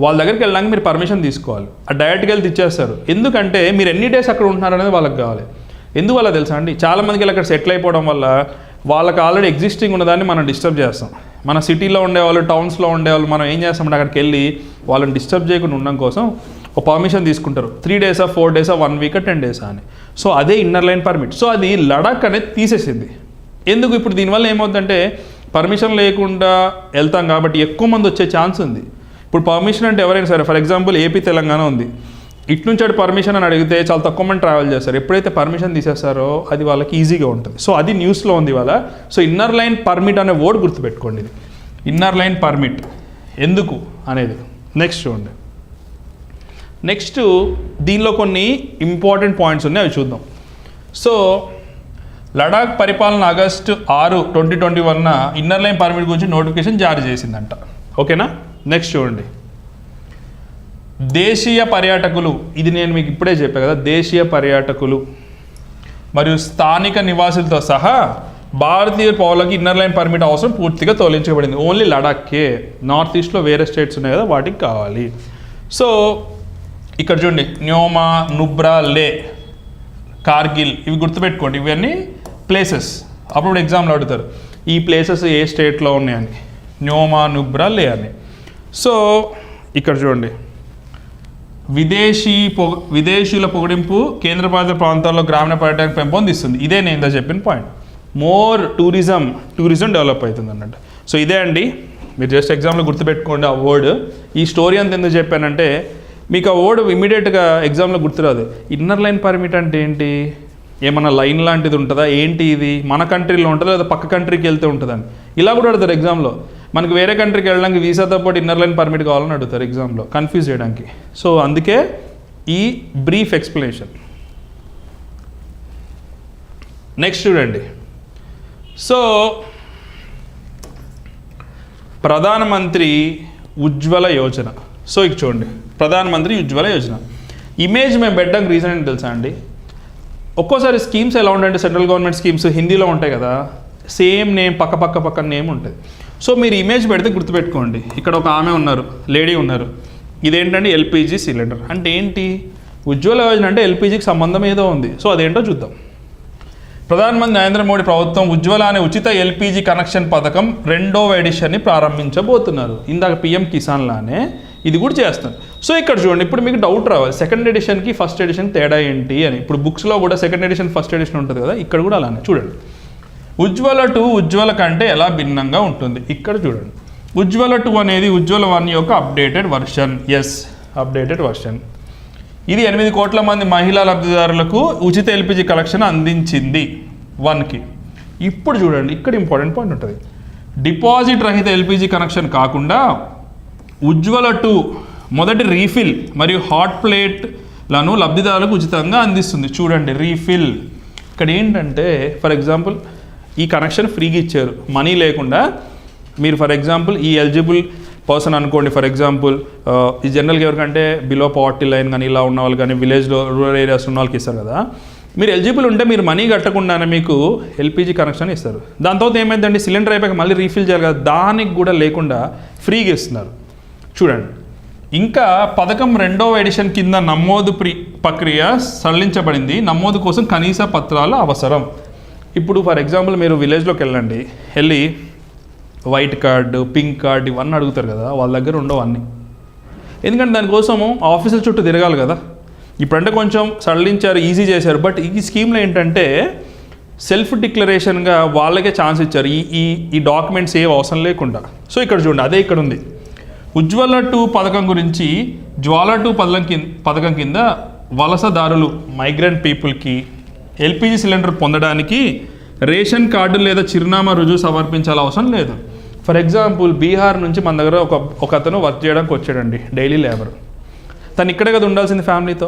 వాళ్ళ దగ్గరికి వెళ్ళడానికి మీరు పర్మిషన్ తీసుకోవాలి. ఆ డైరెక్ట్గా వెళ్ళి ఇచ్చేస్తారు. ఎందుకంటే మీరు ఎన్ని డేస్ అక్కడ ఉంటున్నారు అనేది వాళ్ళకి కావాలి. ఎందువల్ల తెలుసా అండి, చాలామందికి వెళ్ళి అక్కడ సెటిల్ అయిపోవడం వల్ల వాళ్ళకి ఆల్రెడీ ఎగ్జిస్టింగ్ ఉన్నదాన్ని మనం డిస్టర్బ్ చేస్తాం. మన సిటీలో ఉండేవాళ్ళు, టౌన్స్లో ఉండేవాళ్ళు మనం ఏం చేస్తామంటే అక్కడికి వెళ్ళి వాళ్ళని డిస్టర్బ్ చేయకుండా ఉండడం కోసం ఒక పర్మిషన్ తీసుకుంటారు. 3 days 4 days 1 week 10 days అని. సో అదే ఇన్నర్ లైన్ పర్మిట్. సో అది లడాక్ అనేది తీసేసింది. ఎందుకు, ఇప్పుడు దీనివల్ల ఏమవుతుందంటే పర్మిషన్ లేకుండా వెళ్తాం కాబట్టి ఎక్కువ మంది వచ్చే ఛాన్స్ ఉంది. ఇప్పుడు పర్మిషన్ అంటే ఎవరైనా సరే, ఫర్ ఎగ్జాంపుల్ ఏపీ తెలంగాణ ఉంది, ఇటు నుంచి అటు పర్మిషన్ అని అడిగితే చాలా తక్కువ మంది ట్రావెల్ చేస్తారు. ఎప్పుడైతే పర్మిషన్ తీసేస్తారో అది వాళ్ళకి ఈజీగా ఉంటుంది. సో అది న్యూస్లో ఉంది ఇవాళ. సో ఇన్నర్ లైన్ పర్మిట్ అనే వర్డ్ గుర్తుపెట్టుకోండి. ఇది ఇన్నర్ లైన్ పర్మిట్ ఎందుకు అనేది నెక్స్ట్ చూడండి. నెక్స్ట్ దీనిలో కొన్ని ఇంపార్టెంట్ పాయింట్స్ ఉన్నాయి, అవి చూద్దాం. సో లడాక్ పరిపాలన ఆగస్టు 6, 2021 ఇన్నర్ లైన్ పర్మిట్ గురించి నోటిఫికేషన్ జారీ చేసిందంట, ఓకేనా. నెక్స్ట్ చూడండి, దేశీయ పర్యాటకులు, ఇది నేను మీకు ఇప్పుడే చెప్పాను కదా, దేశీయ పర్యాటకులు మరియు స్థానిక నివాసులతో సహా భారతీయ పౌరులకి ఇన్నర్ లైన్ పర్మిట్ అవసరం పూర్తిగా తొలగించబడింది. ఓన్లీ లడాఖ్కే, నార్త్ ఈస్ట్లో వేరే స్టేట్స్ ఉన్నాయి కదా వాటికి కావాలి. సో ఇక్కడ చూడండి, న్యోమా, నుబ్రా, లే, కార్గిల్, ఇవి గుర్తుపెట్టుకోండి. ఇవన్నీ ప్లేసెస్. అప్పుడు ఎగ్జామ్లో అడుగుతారు ఈ ప్లేసెస్ ఏ స్టేట్లో ఉన్నాయని, న్యోమా, నుబ్రా, లే అని. సో ఇక్కడ చూడండి, విదేశీయుల పొగడింపు కేంద్రపాలిత ప్రాంతాల్లో గ్రామీణ పర్యటన పెంపొందిస్తుంది. ఇదే నేను ఇందా చెప్పిన పాయింట్. మోర్ టూరిజం డెవలప్ అవుతుంది అన్నట్టు. సో ఇదే అండి, మీరు జస్ట్ ఎగ్జామ్లో గుర్తుపెట్టుకోండి ఆ వర్డ్. ఈ స్టోరీ అంత ఎందుకు చెప్పానంటే మీకు ఆ వర్డ్ ఇమీడియట్గా ఎగ్జామ్లో గుర్తురాదు. ఇన్నర్ లైన్ పర్మిట్ అంటే ఏంటి, ఏమన్నా లైన్ లాంటిది ఉంటుందా, ఏంటి ఇది మన కంట్రీలో ఉంటుందా లేదా పక్క కంట్రీకి వెళ్తే ఉంటుందని ఇలా కూడా అడుగుతారు ఎగ్జామ్లో. మనకు వేరే కంట్రీకి వెళ్ళడానికి వీసాతో పాటు ఇన్నర్ లైన్ పర్మిట్ కావాలని అడుగుతారు ఎగ్జామ్లో, కన్ఫ్యూజ్ చేయడానికి. సో అందుకే ఈ బ్రీఫ్ ఎక్స్ప్లెనేషన్. నెక్స్ట్ చూడండి, సో ప్రధానమంత్రి ఉజ్వల యోజన. సో ఇక చూడండి, ప్రధానమంత్రి ఉజ్వల యోజన ఇమేజ్ మేము పెట్టడానికి రీజన్ ఏంటి తెలుసా అండి, ఒక్కోసారి స్కీమ్స్ ఎలా ఉంటాయంటే సెంట్రల్ గవర్నమెంట్ స్కీమ్స్ హిందీలో ఉంటాయి కదా, సేమ్ నేమ్ పక్క నేమ్ ఉంటుంది. సో మీరు ఇమేజ్ పెడితే గుర్తుపెట్టుకోండి, ఇక్కడ ఒక ఆమె ఉన్నారు, లేడీ ఉన్నారు, ఇదేంటంటే ఎల్పిజి సిలిండర్. అంటే ఏంటి, ఉజ్వల యోజన అంటే ఎల్పిజికి సంబంధం ఏదో ఉంది. సో అదేంటో చూద్దాం. ప్రధానమంత్రి నరేంద్ర మోడీ ప్రభుత్వం ఉజ్వల అనే ఉచిత ఎల్పిజి కనెక్షన్ పథకం 2వ ఎడిషన్ని ప్రారంభించబోతున్నారు. ఇందాక పిఎం కిసాన్ లానే ఇది కూడా చేస్తారు. సో ఇక్కడ చూడండి, ఇప్పుడు మీకు డౌట్ రావాలి, సెకండ్ ఎడిషన్కి ఫస్ట్ ఎడిషన్ తేడా ఏంటి అని. ఇప్పుడు బుక్స్లో కూడా సెకండ్ ఎడిషన్ ఫస్ట్ ఎడిషన్ ఉంటుంది కదా, ఇక్కడ కూడా అలానే చూడండి. ఉజ్వల 2 ఉజ్వల కంటే ఎలా భిన్నంగా ఉంటుంది ఇక్కడ చూడండి. ఉజ్వల 2 అనేది ఉజ్వల 1 యొక్క updated version. Yes, updated version. ఇది 8 కోట్ల మంది మహిళా లబ్ధిదారులకు ఉచిత ఎల్పిజి కనెక్షన్ అందించింది 1కి. ఇప్పుడు చూడండి, ఇక్కడ ఇంపార్టెంట్ పాయింట్ ఉంటుంది. డిపాజిట్ రహిత ఎల్పిజి కనెక్షన్ కాకుండా ఉజ్వల 2 మొదటి రీఫిల్ మరియు హాట్ ప్లేట్లను లబ్ధిదారులకు ఉచితంగా అందిస్తుంది. చూడండి, రీఫిల్ ఇక్కడ ఏంటంటే ఫర్ ఎగ్జాంపుల్ ఈ కనెక్షన్ ఫ్రీగా ఇచ్చారు, మనీ లేకుండా. మీరు ఫర్ ఎగ్జాంపుల్ ఈ ఎలిజిబుల్ పర్సన్ అనుకోండి, ఫర్ ఎగ్జాంపుల్ ఈ జనరల్గా ఎవరికంటే బిలో పావర్టీ లైన్ కానీ ఇలా ఉన్న వాళ్ళు కానీ విలేజ్లో రూరల్ ఏరియాస్ ఉన్న వాళ్ళకి ఇస్తారు కదా. మీరు ఎలిజిబుల్ ఉంటే మీరు మనీ కట్టకుండానే మీకు ఎల్పిజి కనెక్షన్ ఇస్తారు. దాని తర్వాత ఏమైందండి, సిలిండర్ అయిపోయాక మళ్ళీ రీఫిల్ చేయాలి కదా, దానికి కూడా లేకుండా ఫ్రీగా ఇస్తున్నారు. చూడండి, ఇంకా పథకం 2వ ఎడిషన్ కింద నమోదు ప్రక్రియ సరళించబడింది. నమోదు కోసం కనీస పత్రాలు అవసరం. ఇప్పుడు ఫర్ ఎగ్జాంపుల్ మీరు విలేజ్లోకి వెళ్ళి వైట్ కార్డు, పింక్ కార్డు ఇవన్నీ అడుగుతారు కదా, వాళ్ళ దగ్గర ఉండవు అన్నీ. ఎందుకంటే దానికోసము ఆఫీసుల చుట్టూ తిరగాలి కదా. ఇప్పుడంటే కొంచెం సడలించారు, ఈజీ చేశారు. బట్ ఈ స్కీమ్లో ఏంటంటే సెల్ఫ్ డిక్లరేషన్గా వాళ్ళకే ఛాన్స్ ఇచ్చారు, ఈ డాక్యుమెంట్స్ ఏవి అవసరం లేకుండా. సో ఇక్కడ చూడండి, అదే ఇక్కడ ఉంది. ఉజ్వల 2 పథకం గురించి, జ్వాల 2 పథకం కింద వలసదారులు మైగ్రెంట్ పీపుల్కి ఎల్పిజి సిలిండర్ పొందడానికి రేషన్ కార్డు లేదా చిరునామా రుజువు సమర్పించాల్సిన అవసరం లేదు. ఫర్ ఎగ్జాంపుల్ బీహార్ నుంచి మన దగ్గర ఒక అతను వర్క్ చేయడానికి వచ్చాడండి, డైలీ లేబర్. తను ఇక్కడే కదా ఉండాల్సింది ఫ్యామిలీతో.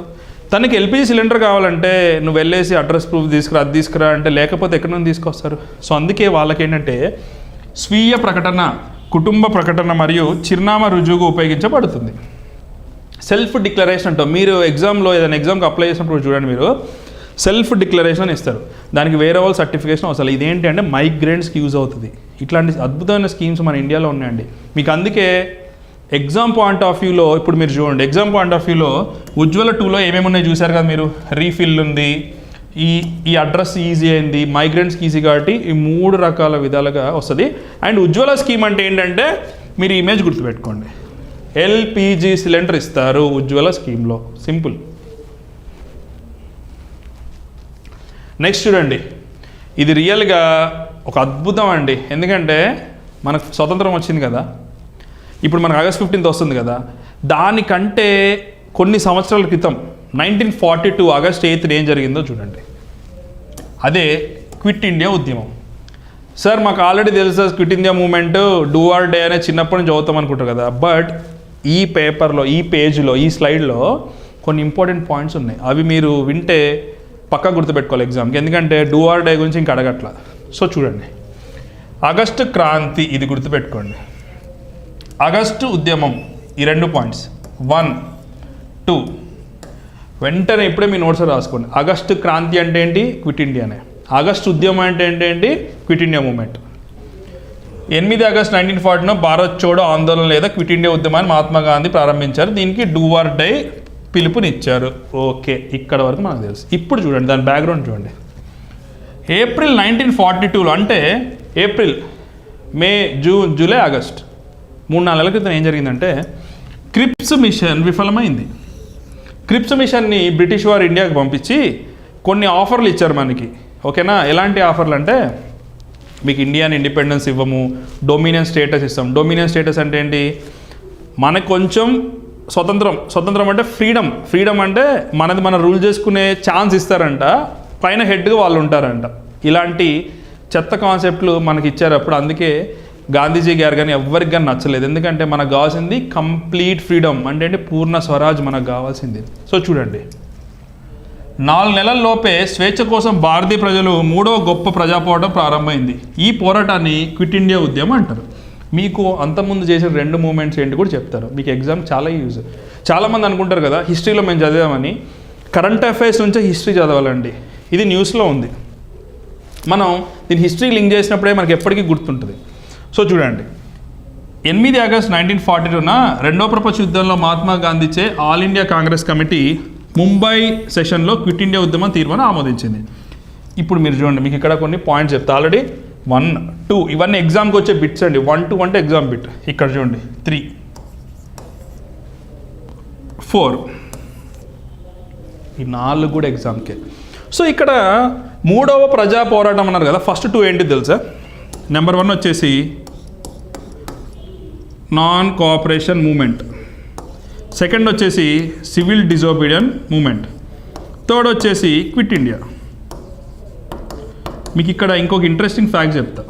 తనకి ఎల్పిజి సిలిండర్ కావాలంటే నువ్వు వెళ్ళేసి అడ్రస్ ప్రూఫ్ తీసుకురా, అది తీసుకురా అంటే లేకపోతే ఎక్కడి నుంచి తీసుకొస్తారు. సో అందుకే వాళ్ళకి ఏంటంటే స్వీయ ప్రకటన, కుటుంబ ప్రకటన మరియు చిరునామా రుజువుగా ఉపయోగించబడుతుంది. సెల్ఫ్ డిక్లరేషన్ అంటాం. మీరు ఎగ్జామ్లో ఏదైనా ఎగ్జామ్కి అప్లై చేసినప్పుడు చూడండి, మీరు సెల్ఫ్ డిక్లరేషన్ ఇస్తారు, దానికి వేరే వాళ్ళ సర్టిఫికేషన్ అవసరం. ఇదేంటి అంటే మైగ్రెంట్స్కి యూజ్ అవుతుంది. ఇట్లాంటి అద్భుతమైన స్కీమ్స్ మన ఇండియాలో ఉన్నాయండి. మీకు అందుకే ఎగ్జామ్ పాయింట్ ఆఫ్ వ్యూలో ఇప్పుడు మీరు చూడండి, ఎగ్జామ్ పాయింట్ ఆఫ్ వ్యూలో ఉజ్వల 2లో ఏమేమి ఉన్నాయో చూశారు కదా మీరు. రీఫిల్ ఉంది, ఈ అడ్రస్ ఈజీ అయింది, మైగ్రెంట్స్కి ఈజీ కాబట్టి ఈ 3 రకాల విధాలుగా వస్తుంది. అండ్ ఉజ్వల స్కీమ్ అంటే ఏంటంటే మీరు ఇమేజ్ గుర్తుపెట్టుకోండి, ఎల్పిజి సిలిండర్ ఇస్తారు ఉజ్వల స్కీమ్లో. సింపుల్. నెక్స్ట్ చూడండి, ఇది రియల్గా ఒక అద్భుతం అండి. ఎందుకంటే మనకు స్వతంత్రం వచ్చింది కదా, ఇప్పుడు మనకు ఆగస్ట్ 15th వస్తుంది కదా, దానికంటే కొన్ని సంవత్సరాల క్రితం 1942 ఆగస్ట్ 8th ఏం జరిగిందో చూడండి. అదే క్విట్ ఇండియా ఉద్యమం. సార్ మాకు ఆల్రెడీ తెలుసు quit India moment, do or day అనే చిన్నప్పటి నుంచి చదువుతాం అనుకుంటారు కదా. బట్ ఈ పేపర్లో, ఈ పేజ్లో, ఈ స్లైడ్లో కొన్ని ఇంపార్టెంట్ పాయింట్స్ ఉన్నాయి. అవి మీరు వింటే పక్కా గుర్తుపెట్టుకోవాలి ఎగ్జామ్కి, ఎందుకంటే డూ ఆర్ డే గురించి ఇంకా అడగట్ల. సో చూడండి, ఆగస్టు క్రాంతి, ఇది గుర్తుపెట్టుకోండి. ఆగస్టు ఉద్యమం, ఈ 2 పాయింట్స్ 1, 2 వెంటనే ఇప్పుడే మీ నోట్స్ రాసుకోండి. ఆగస్టు క్రాంతి అంటే ఏంటి? క్విట్ ఇండియానే. ఆగస్టు ఉద్యమం అంటే ఏంటి? Quit India movement. 8 August 1940 Bharat Chhodo Andolan లేదా క్విట్ ఇండియా ఉద్యమాన్ని మహాత్మా గాంధీ ప్రారంభించారు. దీనికి డూ ఆర్ డై పిలుపునిచ్చారు. ఓకే, ఇక్కడ వరకు మనకు తెలుసు. ఇప్పుడు చూడండి, దాని బ్యాక్గ్రౌండ్ చూడండి. ఏప్రిల్ 1942లో అంటే ఏప్రిల్, మే, జూన్, జూలై, ఆగస్ట్ 3-4 నెలల క్రితం ఏం జరిగిందంటే క్రిప్స్ మిషన్ విఫలమైంది. క్రిప్స్ మిషన్ని బ్రిటిష్ వారు ఇండియాకి పంపించి కొన్ని ఆఫర్లు ఇచ్చారు మనకి. ఓకేనా? ఎలాంటి ఆఫర్లు అంటే మీకు ఇండియన్ ఇండిపెండెన్స్ ఇవ్వము, డొమినియన్ స్టేటస్ ఇస్తాం. డొమినియన్ స్టేటస్ అంటే ఏంటి? మనకు కొంచెం స్వతంత్రం అంటే ఫ్రీడమ్ అంటే మనది మనం రూల్ చేసుకునే ఛాన్స్ ఇస్తారంట, పైన హెడ్గా వాళ్ళు ఉంటారంట. ఇలాంటి చెత్త కాన్సెప్ట్లు మనకి ఇచ్చారు అప్పుడు. అందుకే గాంధీజీ గారు కానీ ఎవరికి కానీ నచ్చలేదు. ఎందుకంటే మనకు కావాల్సింది కంప్లీట్ ఫ్రీడమ్, అంటే పూర్ణ స్వరాజ్ మనకు కావాల్సింది. సో చూడండి, 4 నెలల లోపే స్వేచ్ఛ కోసం భారతీయ ప్రజలు 3వ గొప్ప ప్రజా పోరాటం ప్రారంభమైంది. ఈ పోరాటాన్ని క్విట్ ఇండియా ఉద్యమం అంటారు. మీకు అంతకుముందు చేసిన 2 మూమెంట్స్ ఏంటి కూడా చెప్తారు. మీకు ఎగ్జామ్ చాలా యూజ్. చాలామంది అనుకుంటారు కదా హిస్టరీలో మేము చదివామని. కరెంట్ అఫైర్స్ నుంచే హిస్టరీ చదవాలండి. ఇది న్యూస్లో ఉంది. మనం దీన్ని హిస్టరీ లింక్ చేసినప్పుడే మనకి ఎప్పటికీ గుర్తుంటుంది. సో చూడండి, 8 ఆగస్టు 1942 రెండవ ప్రపంచ యుద్ధంలో మహాత్మా గాంధీచే all India Congress committee Mumbai సెషన్లో క్విట్ ఇండియా ఉద్యమం తీర్మానం ఆమోదించింది. ఇప్పుడు మీరు చూడండి, మీకు ఇక్కడ కొన్ని పాయింట్స్ చెప్తా. ఆల్రెడీ 1, 2 ఇవన్నీ ఎగ్జామ్కి వచ్చే బిట్స్ అండి. 1, 2 అంటే ఎగ్జామ్ బిట్. ఇక్కడ చూడండి 3, 4 ఈ 4 కూడా ఎగ్జామ్కే. సో ఇక్కడ 3వ ప్రజా పోరాటం అన్నారు కదా. ఫస్ట్ 2 ఏంటి తెలుసా? నెంబర్ 1 వచ్చేసి నాన్ కోఆపరేషన్ మూమెంట్, సెకండ్ వచ్చేసి సివిల్ డిజోబీడియన్స్ మూమెంట్, థర్డ్ వచ్చేసి క్విట్ ఇండియా. మీకు ఇక్కడ ఇంకొక ఇంట్రెస్టింగ్ ఫ్యాక్ట్ చెప్తా.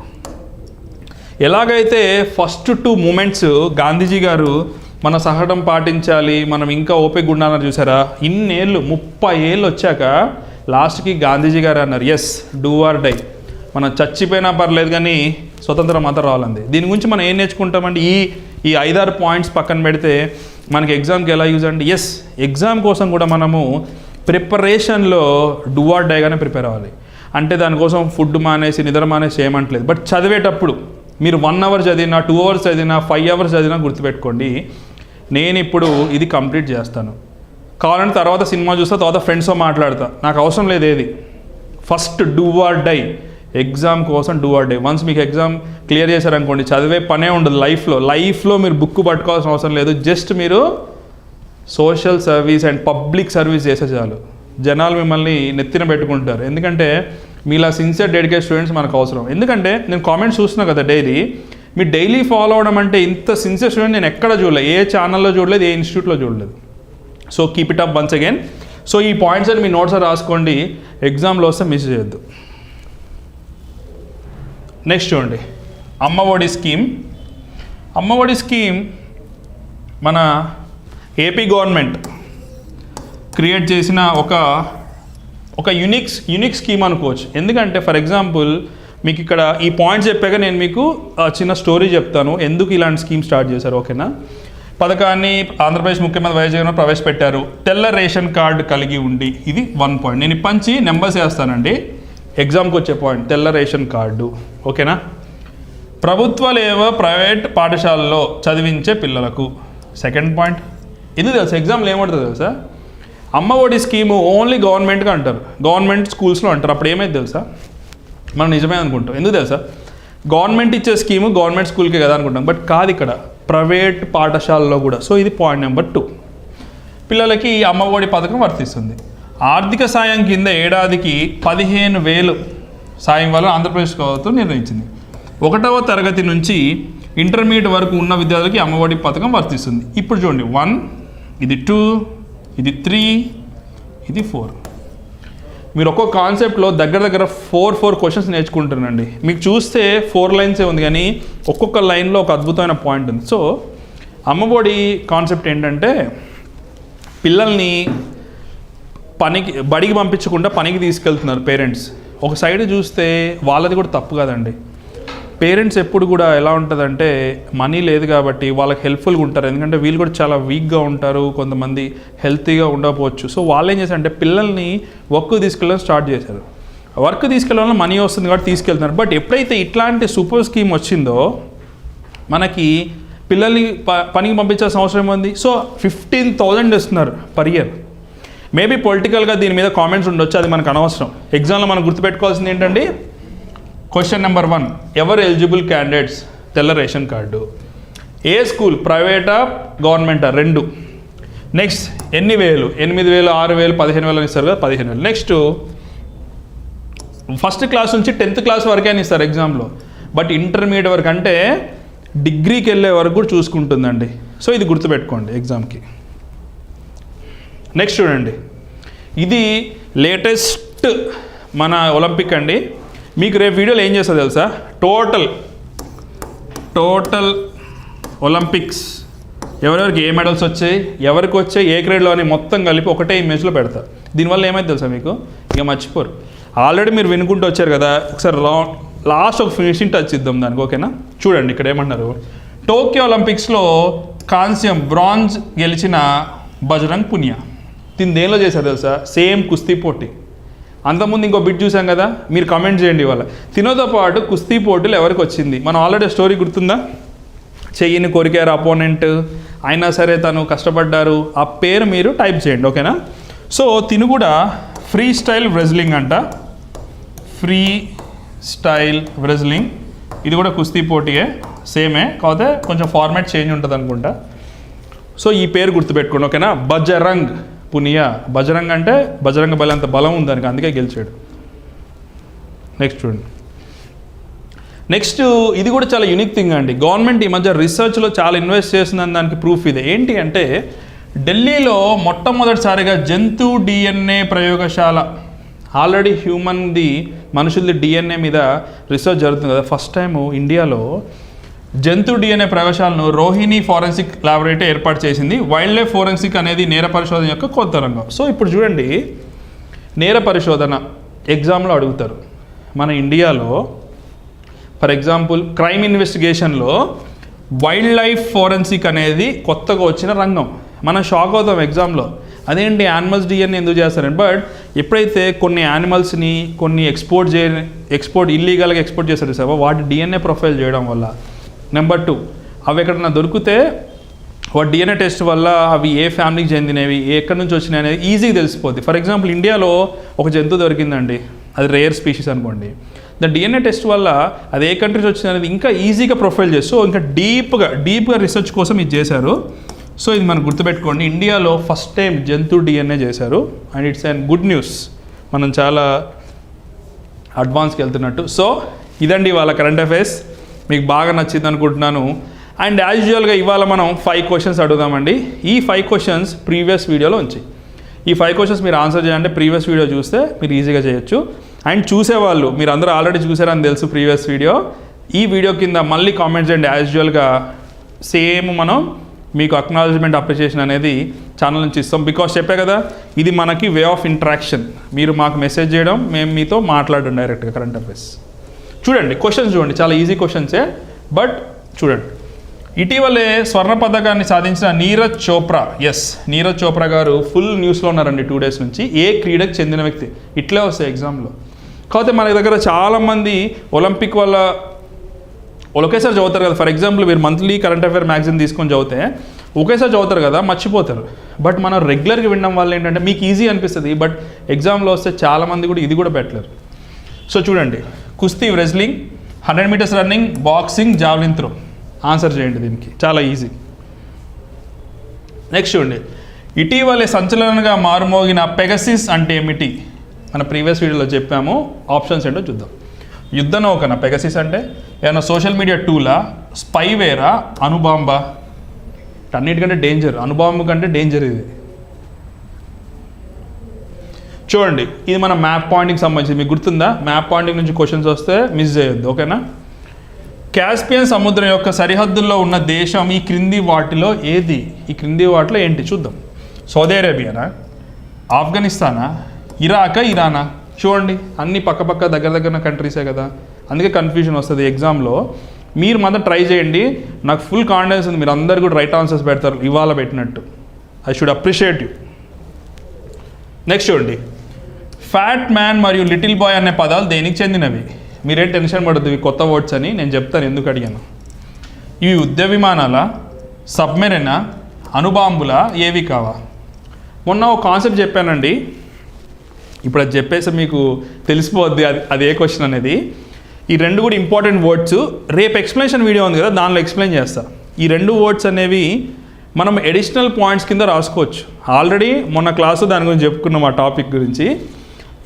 ఎలాగైతే ఫస్ట్ 2 మూమెంట్స్ గాంధీజీ గారు మన సహనం పాటించాలి, మనం ఇంకా ఓపిక ఉండాలని చూసారా, ఇన్నేళ్ళు 30 ఏళ్ళు వచ్చాక లాస్ట్కి గాంధీజీ గారు అన్నారు, ఎస్ డూ ఆర్ డై, మనం చచ్చిపోయినా పర్లేదు కానీ స్వతంత్రం మాత్రం రావాలండి. దీని గురించి మనం ఏం నేర్చుకుంటామంటే ఈ 5-6 పాయింట్స్ పక్కన పెడితే మనకి ఎగ్జామ్కి ఎలా యూజ్ అండి, ఎస్ ఎగ్జామ్ కోసం కూడా మనము ప్రిపరేషన్లో డూ ఆర్ డైగానే ప్రిపేర్ అవ్వాలి. అంటే దానికోసం ఫుడ్ మానేసి నిద్ర మానేసి చేయమంటలేదు. బట్ చదివేటప్పుడు మీరు 1 అవర్ చదివినా 2 అవర్స్ చదివినా 5 అవర్స్ చదివినా గుర్తుపెట్టుకోండి, నేను ఇప్పుడు ఇది కంప్లీట్ చేస్తాను. కావాలంటే తర్వాత సినిమా చూస్తా, తర్వాత ఫ్రెండ్స్తో మాట్లాడతా, నాకు అవసరం లేదు ఏది. First do or die, exam కోసం డూ ఆర్ డై. వన్స్ మీకు ఎగ్జామ్ క్లియర్ చేశారనుకోండి, చదివే పనే ఉండదు లైఫ్లో మీరు బుక్ పట్టుకోవాల్సిన అవసరం లేదు. జస్ట్ మీరు social service and public service చేసే చాలు, జనాలు మిమ్మల్ని నెత్తిన పెట్టుకుంటారు. ఎందుకంటే మీలా సిన్సియర్ డెడికేట్ స్టూడెంట్స్ మనకు అవసరం. ఎందుకంటే నేను కామెంట్స్ చూస్తున్నా కదా డైలీ, మీ డైలీ ఫాలో అవడం అంటే ఇంత సిన్సియర్ స్టూడెంట్ నేను ఎక్కడ చూడలేదు, ఏ ఛానల్లో చూడలేదు, ఏ ఇన్స్టిట్యూట్లో చూడలేదు. So keep it up once again. So ఈ పాయింట్స్ అని మీ నోట్స్ రాసుకోండి, ఎగ్జామ్లో వస్తే మిస్ చేయొద్దు. నెక్స్ట్ చూడండి, అమ్మఒడి స్కీమ్. అమ్మఒడి స్కీమ్ మన ఏపీ గవర్నమెంట్ క్రియేట్ చేసిన ఒక యునిక్ స్కీమ్ అనుకోవచ్చు. ఎందుకంటే ఫర్ ఎగ్జాంపుల్ మీకు ఇక్కడ ఈ పాయింట్స్ చెప్పాక నేను మీకు చిన్న స్టోరీ చెప్తాను ఎందుకు ఇలాంటి స్కీమ్ స్టార్ట్ చేశారు. ఓకేనా? పథకాన్ని ఆంధ్రప్రదేశ్ ముఖ్యమంత్రి వైఎస్ జగన్ ప్రవేశపెట్టారు. తెల్ల రేషన్ కార్డు కలిగి ఉండి, ఇది 1 పాయింట్. నేను పంచి నెంబర్స్ వేస్తానండి, ఎగ్జామ్కి వచ్చే పాయింట్ తెల్ల రేషన్ కార్డు. ఓకేనా? ప్రభుత్వ లేదా ప్రైవేట్ పాఠశాలలో చదివించే పిల్లలకు. సెకండ్ పాయింట్, ఇది తెలుసా ఎగ్జామ్లో ఏమంటుంది తెలుసా, అమ్మఒడి స్కీము ఓన్లీ గవర్నమెంట్గా అంటారు, గవర్నమెంట్ స్కూల్స్లో అంటారు. అప్పుడు ఏమైంది తెలుసా, మనం నిజమే అనుకుంటాం. ఎందుకు తెలుసా, గవర్నమెంట్ ఇచ్చే స్కీము గవర్నమెంట్ స్కూల్కే కదా అనుకుంటాం. బట్ కాదు, ఇక్కడ ప్రైవేట్ పాఠశాలలో కూడా. సో ఇది పాయింట్ నెంబర్ 2. పిల్లలకి ఈ అమ్మఒడి పథకం వర్తిస్తుంది. ఆర్థిక సాయం కింద ఏడాదికి 15,000 సాయం వల్ల ఆంధ్రప్రదేశ్ ప్రభుత్వం నిర్ణయించింది. 1వ తరగతి నుంచి ఇంటర్మీడియట్ వరకు ఉన్న విద్యార్థులకి అమ్మఒడి పథకం వర్తిస్తుంది. ఇప్పుడు చూడండి, 1, ఇది 2, ఇది 3, ఇది 4. మీరు ఒక్కొక్క కాన్సెప్ట్లో దగ్గర 4 క్వశ్చన్స్ నేర్చుకుంటారండి. మీకు చూస్తే 4 లైన్సే ఉంది, కానీ ఒక్కొక్క లైన్లో ఒక అద్భుతమైన పాయింట్ ఉంది. సో అమ్మఒడి కాన్సెప్ట్ ఏంటంటే, పిల్లల్ని బడికి పంపించకుండా పనికి తీసుకెళ్తున్నారు పేరెంట్స్. ఒక సైడ్ చూస్తే వాళ్ళది కూడా తప్పు కదండి. పేరెంట్స్ ఎప్పుడు కూడా ఎలా ఉంటుందంటే, మనీ లేదు కాబట్టి వాళ్ళకి హెల్ప్ఫుల్గా ఉంటారు. ఎందుకంటే వీళ్ళు కూడా చాలా వీక్గా ఉంటారు, కొంతమంది హెల్తీగా ఉండకపోవచ్చు. సో వాళ్ళు ఏం చేశారంటే పిల్లల్ని వర్క్ తీసుకెళ్ళడం స్టార్ట్ చేశారు. వర్క్ తీసుకెళ్ళడం మనీ వస్తుంది కాబట్టి తీసుకెళ్తున్నారు. బట్ ఎప్పుడైతే ఇట్లాంటి సూపర్ స్కీమ్ వచ్చిందో మనకి పిల్లల్ని పనికి పంపించాల్సిన అవసరం ఉంది. సో 15,000 ఇస్తున్నారు పర్ ఇయర్. మేబీ పొలిటికల్గా దీని మీద కామెంట్స్ ఉండొచ్చు, అది మనకు అనవసరం. ఎగ్జామ్లో మనం గుర్తుపెట్టుకోవాల్సింది ఏంటండి, క్వశ్చన్ నెంబర్ 1, ఎవరు ఎలిజిబుల్ క్యాండిడేట్స్ తెల్ల రేషన్ కార్డు, ఏ స్కూల్ ప్రైవేటా గవర్నమెంటా 2. నెక్స్ట్ ఎన్ని వేలు, 8,000, 6,000, 15,000 ఇస్తారు కదా, 15,000. నెక్స్ట్ ఫస్ట్ క్లాస్ నుంచి 10th క్లాస్ వరకే అని ఇస్తారు ఎగ్జామ్లో. బట్ ఇంటర్మీడియట్ వరకు అంటే డిగ్రీకి వెళ్ళే వరకు కూడా చూసుకుంటుందండి. సో ఇది గుర్తుపెట్టుకోండి ఎగ్జామ్కి. నెక్స్ట్ చూడండి, ఇది లేటెస్ట్ మన ఒలింపిక్ అండి. మీకు రేపు వీడియోలో ఏం చేస్తా తెలుసా, టోటల్ ఒలింపిక్స్ ఎవరెవరికి ఏ మెడల్స్ వచ్చాయి, ఎవరికి వచ్చాయి, ఏ గ్రేడ్లో అని మొత్తం కలిపి ఒకటే ఇమేజ్లో పెడతా. దీనివల్ల ఏమైతే తెలుసా మీకు, ఇక మర్చిపోరు. ఆల్రెడీ మీరు వినుకుంటూ వచ్చారు కదా, ఒకసారి లాస్ట్ ఒక ఫినిషింగ్ టచ్ ఇద్దాం దానికి. ఓకేనా? చూడండి ఇక్కడ ఏమన్నారు, టోక్యో ఒలింపిక్స్లో కాంస్యం బ్రాంజ్ గెలిచిన బజరంగ్ పునియా. దీన్ని దేనిలో చేశారు తెలుసా, సేమ్ కుస్తీ పోటీ. అంతకుముందు ఇంకో బిట్ చూసాం కదా, మీరు కామెంట్ చేయండి ఇవాళ. తినోతో పాటు కుస్తీ పోటీలు ఎవరికి వచ్చింది, మనం ఆల్రెడీ స్టోరీ గుర్తుందా, చెయ్యిని కొరికారు అపోనెంట్, అయినా సరే తను కష్టపడ్డారు, ఆ పేరు మీరు టైప్ చేయండి. ఓకేనా? సో తిను కూడా ఫ్రీ స్టైల్ రెజ్లింగ్ అంట, ఫ్రీ స్టైల్ రెజ్లింగ్. ఇది కూడా కుస్తీ పోటీయే, సేమే, కాకపోతే కొంచెం ఫార్మాట్ చేంజ్ ఉంటుంది అనుకుంటా. సో ఈ పేరు గుర్తుపెట్టుకోండి. ఓకేనా? బజరంగ్ పునియా. బజరంగ్ అంటే బజరంగ బలి అంత బలం ఉంది దానికి, అందుకే గెలిచాడు. నెక్స్ట్ చూడండి, నెక్స్ట్ ఇది కూడా చాలా యూనిక్ థింగ్ అండి. గవర్నమెంట్ ఈ మధ్య రీసెర్చ్లో చాలా ఇన్వెస్ట్ చేస్తుందని దానికి ప్రూఫ్ ఇది. ఏంటి అంటే, ఢిల్లీలో మొట్టమొదటిసారిగా జంతు డిఎన్ఏ ప్రయోగశాల, ఆల్రెడీ హ్యూమన్ది మనుషులది డిఎన్ఏ మీద రీసెర్చ్ జరుగుతుంది కదా, ఫస్ట్ టైము ఇండియాలో జంతు డిఎన్ఏ ప్రయోగశాలను రోహిణి ఫోరెన్సిక్ ల్యాబొరేటరీ ఏర్పాటు చేసింది. వైల్డ్ లైఫ్ ఫోరెన్సిక్ అనేది నేర పరిశోధన యొక్క కొత్త రంగం. సో ఇప్పుడు చూడండి, నేర పరిశోధన ఎగ్జామ్లో అడుగుతారు. మన ఇండియాలో ఫర్ ఎగ్జాంపుల్ క్రైమ్ ఇన్వెస్టిగేషన్లో వైల్డ్ లైఫ్ ఫోరెన్సిక్ అనేది కొత్తగా వచ్చిన రంగం. మనం షాక్ అవుతాం ఎగ్జామ్లో, అదేంటి యానిమల్స్ డిఎన్ఏ ఎందుకు చేస్తారని. బట్ ఎప్పుడైతే కొన్ని యానిమల్స్ని కొన్ని ఎక్స్పోర్ట్ ఇల్లీగల్గా ఎక్స్పోర్ట్ చేస్తారు సార్, వాటి డిఎన్ఏ ప్రొఫైల్ చేయడం వల్ల. నెంబర్ 2, అవి ఎక్కడన్నా దొరికితే వాటి డిఎన్ఏ టెస్ట్ వల్ల అవి ఏ ఫ్యామిలీకి చెందినవి, ఎక్కడి నుంచి వచ్చినాయి అనేది ఈజీగా తెలిసిపోద్ది. ఫర్ ఎగ్జాంపుల్ ఇండియాలో ఒక జంతువు దొరికిందండి, అది రేర్ స్పీషీస్ అనుకోండి. ద డిఎన్ఏ టెస్ట్ వల్ల అది ఏ కంట్రీస్ వచ్చింది అనేది ఇంకా ఈజీగా ప్రొఫైల్ చేస్తూ ఇంకా డీప్గా రీసెర్చ్ కోసం ఇది చేశారు. సో ఇది మనం గుర్తుపెట్టుకోండి, ఇండియాలో ఫస్ట్ టైం జంతువు డిఎన్ఏ చేశారు. And it's and good news, మనం చాలా అడ్వాన్స్కి వెళ్తున్నట్టు. సో ఇదండి వాళ్ళ కరెంట్ అఫైర్స్, మీకు బాగా నచ్చింది అనుకుంటున్నాను. అండ్ యాజ్ యూజువల్గా ఇవాళ మనం 5 క్వశ్చన్స్ అడుగుదామండి. ఈ 5 క్వశ్చన్స్ ప్రీవియస్ వీడియోలో ఉంచి ఈ 5 క్వశ్చన్స్ మీరు ఆన్సర్ చేయాలంటే ప్రీవియస్ వీడియో చూస్తే మీరు ఈజీగా చేయొచ్చు. అండ్ చూసేవాళ్ళు మీరు అందరూ ఆల్రెడీ చూసారని తెలుసు ప్రీవియస్ వీడియో. ఈ వీడియో కింద మళ్ళీ కామెంట్ చేయండి. యాజ్ యూజువల్గా సేమ్ మనం మీకు అక్నాలజ్మెంట్ అప్రిషియేషన్ అనేది ఛానల్ నుంచి ఇస్తాం. బికాస్ చెప్పే కదా, ఇది మనకి వే ఆఫ్ ఇంటరాక్షన్. మీరు మాకు మెసేజ్ చేయడం, మేము మీతో మాట్లాడడం డైరెక్ట్గా కరెంట్ అఫైర్స్. చూడండి క్వశ్చన్స్ చూడండి, చాలా ఈజీ క్వశ్చన్సే, బట్ చూడండి. ఇటీవలే స్వర్ణ పథకాన్ని సాధించిన నీరజ్ చోప్రా, నీరజ్ చోప్రా గారు ఫుల్ న్యూస్లో ఉన్నారండి 2 days నుంచి. ఏ క్రీడకు చెందిన వ్యక్తి? ఇట్లే వస్తాయి ఎగ్జామ్లో. కాకపోతే మన దగ్గర చాలామంది ఒలింపిక్ వల్ల ఒకేసారి చదువుతారు కదా. ఫర్ ఎగ్జాంపుల్ మీరు మంత్లీ కరెంట్ అఫైర్ మ్యాగజైన్ తీసుకొని చదివితే ఒకేసారి చదువుతారు కదా, మర్చిపోతారు. బట్ మనం రెగ్యులర్గా వినడం వల్ల ఏంటంటే మీకు ఈజీ అనిపిస్తుంది, బట్ ఎగ్జామ్లో వస్తే చాలామంది కూడా ఇది కూడా పెట్టలేరు. సో చూడండి, కుస్తీ, wrestling, 100 meters running, boxing, javelin throw. Answer చేయండి దీనికి, చాలా ఈజీ. నెక్స్ట్ చూడండి, ఇటీవలే సంచలనంగా మారుమోగిన పెగసిస్ అంటే ఏమిటి? మన ప్రీవియస్ వీడియోలో చెప్పాము, ఆప్షన్స్ ఏంటో చూద్దాం. యుద్ధ నౌకన పెగసిస్ అంటే ఏమైనా సోషల్ మీడియా టూలా, స్పైవేరా, అణుబాంబా? అన్నిటికంటే డేంజర్, అణుబాంబు కంటే డేంజర్ ఇది. చూడండి, ఇది మన మ్యాప్ పాయింటింగ్కి సంబంధించి. మీకు గుర్తుందా? మ్యాప్ పాయింటింగ్ నుంచి క్వశ్చన్స్ వస్తే మిస్ చేయొద్దు, ఓకేనా? కాస్పియన్ సముద్రం యొక్క సరిహద్దుల్లో ఉన్న దేశం ఈ క్రింది వాటిలో ఏది? ఈ క్రింది వాటిలో ఏంటి చూద్దాం. సౌదీ అరేబియానా, ఆఫ్ఘనిస్తానా, ఇరాకా, ఇరానా? చూడండి, అన్ని పక్క దగ్గర కంట్రీసే కదా, అందుకే కన్ఫ్యూజన్ వస్తుంది ఎగ్జామ్లో. మీరు మాత్రం ట్రై చేయండి, నాకు ఫుల్ కాన్ఫిడెన్స్ ఉంది మీరు అందరు కూడా రైట్ ఆన్సర్స్ పెడతారు ఇవాళ పెట్టినట్టు. I should appreciate you. Next చూడండి, ఫ్యాట్ మ్యాన్ మరియు లిటిల్ బాయ్ అనే పదాలు దేనికి చెందినవి? మీరేం టెన్షన్ పడద్దు, ఇవి కొత్త వర్డ్స్ అని నేను చెప్తాను ఎందుకు అడిగాను. ఇవి యుద్ధ విమానాలా, సబ్మెరైనా, అణుబాంబులా, ఏవి కావా? మొన్న ఒక కాన్సెప్ట్ చెప్పానండి, ఇప్పుడు అది చెప్పేసి మీకు తెలిసిపోద్ది అది ఏ క్వశ్చన్ అనేది. ఈ 2 కూడా ఇంపార్టెంట్ వర్డ్స్. రేపు ఎక్స్ప్లెనేషన్ వీడియో ఉంది కదా, దానిలో ఎక్స్ప్లెయిన్ చేస్తా. ఈ 2 వర్డ్స్ అనేవి మనం ఎడిషనల్ పాయింట్స్ కింద రాసుకోవచ్చు. ఆల్రెడీ మొన్న క్లాసు దాని గురించి చెప్పుకున్నాం, ఆ టాపిక్ గురించి.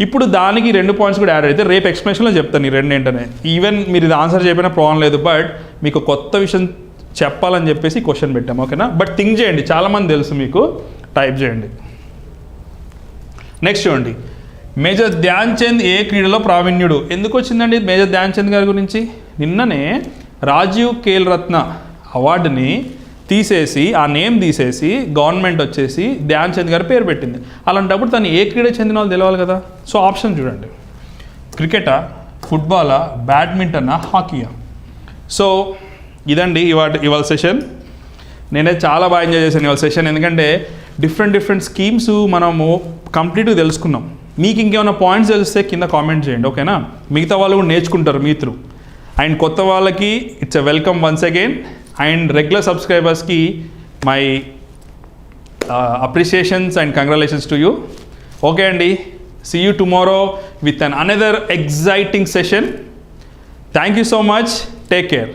ఇప్పుడు దానికి 2 పాయింట్స్ కూడా యాడ్ అయితే రేపు ఎక్స్ప్లెనేషన్లో చెప్తాను ఈ 2 ఏంటనే. ఈవెన్ మీరు ఇది ఆన్సర్ చెప్పినా ప్రాబ్లం లేదు, బట్ మీకు కొత్త విషయం చెప్పాలని చెప్పేసి క్వశ్చన్ పెట్టాము, ఓకేనా? బట్ థింక్ చేయండి, చాలామంది తెలుసు మీకు, టైప్ చేయండి. నెక్స్ట్ చూడండి, మేజర్ ధ్యాన్ చంద్ ఏ క్రీడలో ప్రావీణ్యుడు? ఎందుకు వచ్చిందండి మేజర్ ధ్యాన్ చంద్ గారి గురించి? నిన్ననే రాజీవ్ ఖేల్ రత్న అవార్డుని తీసేసి, ఆ నేమ్ తీసేసి గవర్నమెంట్ వచ్చేసి ధ్యాన్ చంద్ గారి పేరు పెట్టింది. అలాంటప్పుడు తను ఏ క్రీడ చెందిన వాళ్ళు తెలవాలి కదా. సో ఆప్షన్ చూడండి, క్రికెటా, ఫుట్బాలా, బ్యాడ్మింటనా, హాకీయా? సో ఇదండి ఇవాళ సెషన్. నేనే చాలా బాగా ఎంజాయ్ చేశాను ఇవాళ సెషన్, ఎందుకంటే డిఫరెంట్ స్కీమ్స్ మనము కంప్లీట్గా తెలుసుకున్నాం. మీకు ఇంకేమైనా పాయింట్స్ తెలిస్తే కింద కామెంట్ చేయండి, ఓకేనా? మిగతా వాళ్ళు కూడా నేర్చుకుంటారు మీ త్రూ. అండ్ కొత్త వాళ్ళకి it's a welcome once again. And regular సబ్స్క్రైబర్స్కి my appreciations and congratulations to you. Okay అండి, see you tomorrow with an another exciting session. Thank you so much, take care.